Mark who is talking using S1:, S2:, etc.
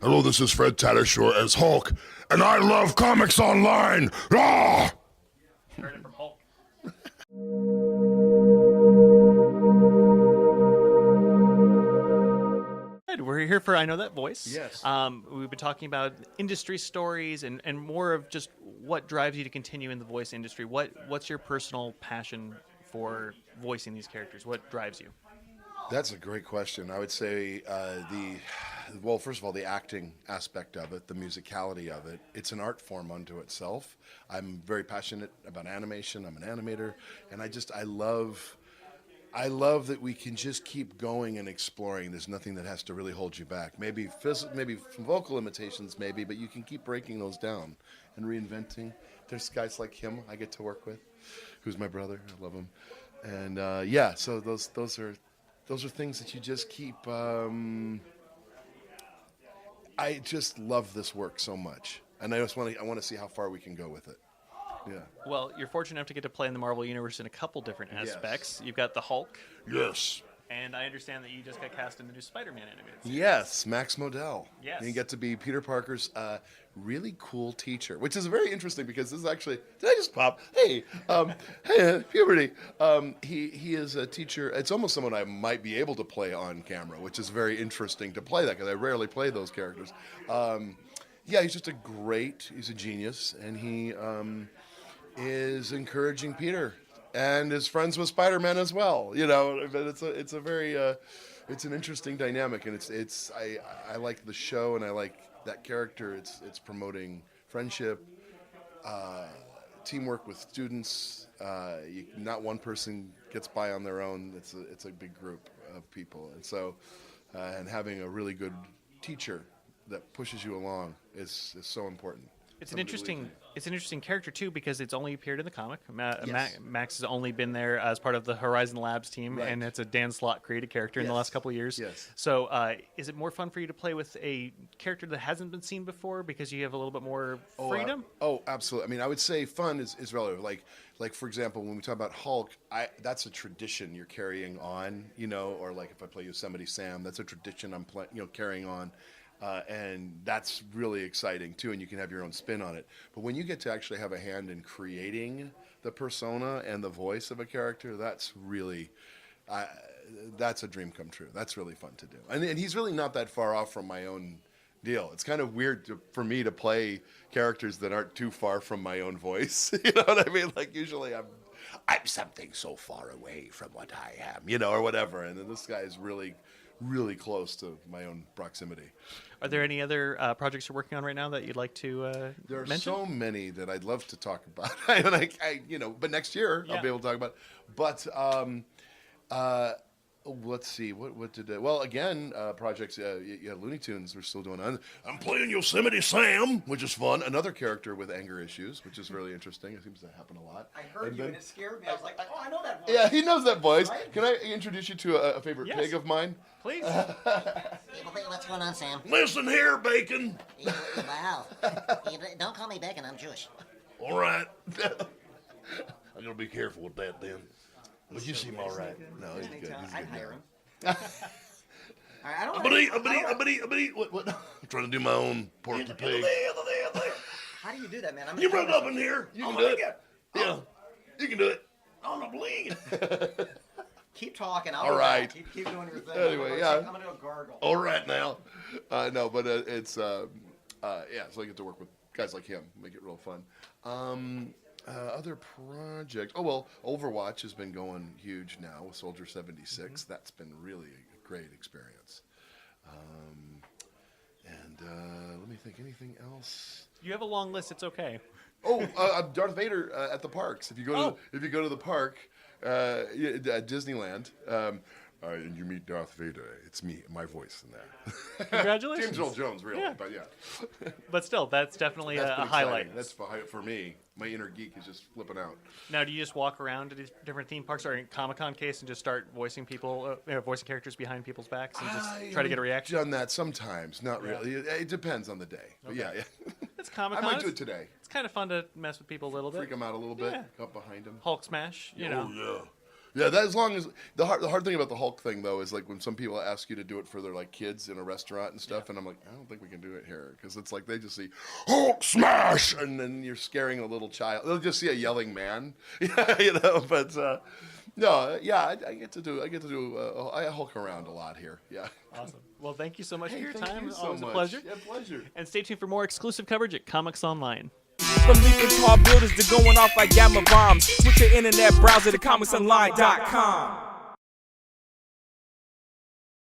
S1: Hello, this is Fred Tatasciore as Hulk, and I love Comics Online! Ah!
S2: Heard it from Hulk. We're here for I Know That Voice.
S3: Yes.
S2: We've been talking about industry stories and more of just what drives you to continue in the voice industry. What's your personal passion for voicing these characters? What drives you?
S3: That's a great question. I would say first of all, the acting aspect of it, the musicality of it. It's an art form unto itself. I'm very passionate about animation. I'm an animator, and I love that we can just keep going and exploring. There's nothing that has to really hold you back. Maybe some vocal limitations, maybe, but you can keep breaking those down and reinventing. There's guys like him I get to work with, who's my brother. I love him, and so those are things that you just keep. I just love this work so much, and I want to see how far we can go with it. Yeah.
S2: Well, you're fortunate enough to get to play in the Marvel Universe in a couple different aspects. You've got the Hulk,
S1: Yes.
S2: and I understand that you just got cast in the new Spider-Man animated series.
S3: Yes, Max Modell.
S2: Yes.
S3: And you get to be Peter Parker's really cool teacher, which is very interesting because this is actually. Did I just pop? Hey, hey, puberty. He is a teacher. It's almost someone I might be able to play on camera, which is very interesting to play that because I rarely play those characters. He's just he's a genius, and he is encouraging Peter and is friends with Spider-Man as well. You know, but it's an interesting dynamic, and I like the show, and I like that character. It's promoting friendship, teamwork with students. Not one person gets by on their own. It's a big group of people, and so and having a really good teacher that pushes you along is so important.
S2: It's an interesting character too because it's only appeared in the comic.
S3: Yes.
S2: Max has only been there as part of the Horizon Labs team,
S3: Right.
S2: and it's a Dan Slott created character in the
S3: Yes.
S2: last couple of years.
S3: Yes.
S2: So, is it more fun for you to play with a character that hasn't been seen before because you have a little bit more freedom?
S3: Absolutely. I mean, I would say fun is relative. Like for example, when we talk about Hulk, that's a tradition you're carrying on, or like if I play Yosemite Sam, that's a tradition I'm carrying on. And that's really exciting too, and you can have your own spin on it. But when you get to actually have a hand in creating the persona and the voice of a character, that's really, that's a dream come true. That's really fun to do. And he's really not that far off from my own deal. It's kind of weird for me to play characters that aren't too far from my own voice. You know what I mean? Like usually I'm something so far away from what I am, or whatever. And then this guy is really close to my own proximity.
S2: Are there any other projects you're working on right now that you'd like to
S3: There are
S2: mention?
S3: so many that I'd love to talk about. But next year I'll be able to talk about. But let's see, what did projects? Looney Tunes. We're still doing. I'm playing Yosemite Sam, which is fun. Another character with anger issues, which is really interesting. It seems to happen a lot.
S4: I heard you and it scared me. I was like, oh, I know that voice.
S3: Yeah, he knows that voice.
S4: Right?
S3: Can I introduce you to a favorite
S2: Yes.
S3: pig of mine?
S2: Please.
S4: What's going on, Sam?
S1: Listen here, Bacon.
S4: Wow. Don't call me Bacon, I'm Jewish.
S1: All right. I'm going to be careful with that then. But you seem all right.
S3: No, he's good. He's a
S4: I'd
S3: good
S4: hire
S3: guy.
S4: him. All right, I don't know.
S1: What? I'm trying to do my own Porky Pig.
S4: How do you do that, man?
S1: You run up in here. You can do it. Yeah, you can do it.
S4: On the bling. Keep talking. I'll
S3: All
S4: be
S3: right.
S4: back. Keep doing your thing.
S3: Anyway,
S4: I'm gonna do a gargle.
S1: All right now.
S3: No, but it's so I get to work with guys like him, make it real fun. Other projects. Overwatch has been going huge now with Soldier 76. That's been really a great experience. Let me think. Anything else?
S2: You have a long list. It's okay.
S3: Darth Vader at the parks. If you go to the park at Disneyland, and you meet Darth Vader, it's me, my voice in there.
S2: Congratulations.
S3: James Earl Jones, really,
S2: Yeah.
S3: but yeah.
S2: But still, that's definitely
S3: That's
S2: a
S3: pretty
S2: highlight.
S3: exciting. That's for me. My inner geek is just flipping out.
S2: Now, do you just walk around to these different theme parks or in Comic-Con case and just start voicing people, voicing characters behind people's backs and just try to get a reaction?
S3: I've done that sometimes, not really. It depends on the day. But yeah.
S2: It's
S3: I
S2: Comic-Con.
S3: might do it today.
S2: It's kind of fun to mess with people a little bit.
S3: Freak them out a little bit.
S2: Yeah.
S3: Go up behind them.
S2: Hulk smash, you know.
S1: Oh,
S3: Yeah, that as long as the hard thing about the Hulk thing though is like when some people ask you to do it for their like kids in a restaurant and stuff, and I'm like, I don't think we can do it here because it's like they just see Hulk smash, and then you're scaring a little child. They'll just see a yelling man, you know. But no, yeah, I get to do I Hulk around a lot here. Yeah.
S2: Awesome. Well, thank you so much for your
S3: Thank
S2: time.
S3: you
S2: It was
S3: so
S2: always a
S3: much.
S2: pleasure.
S3: Yeah, pleasure.
S2: And stay tuned for more exclusive coverage at Comics Online.
S5: From leaping tall buildings to going off like gamma bombs. Switch your internet browser to ComicsOnline.com.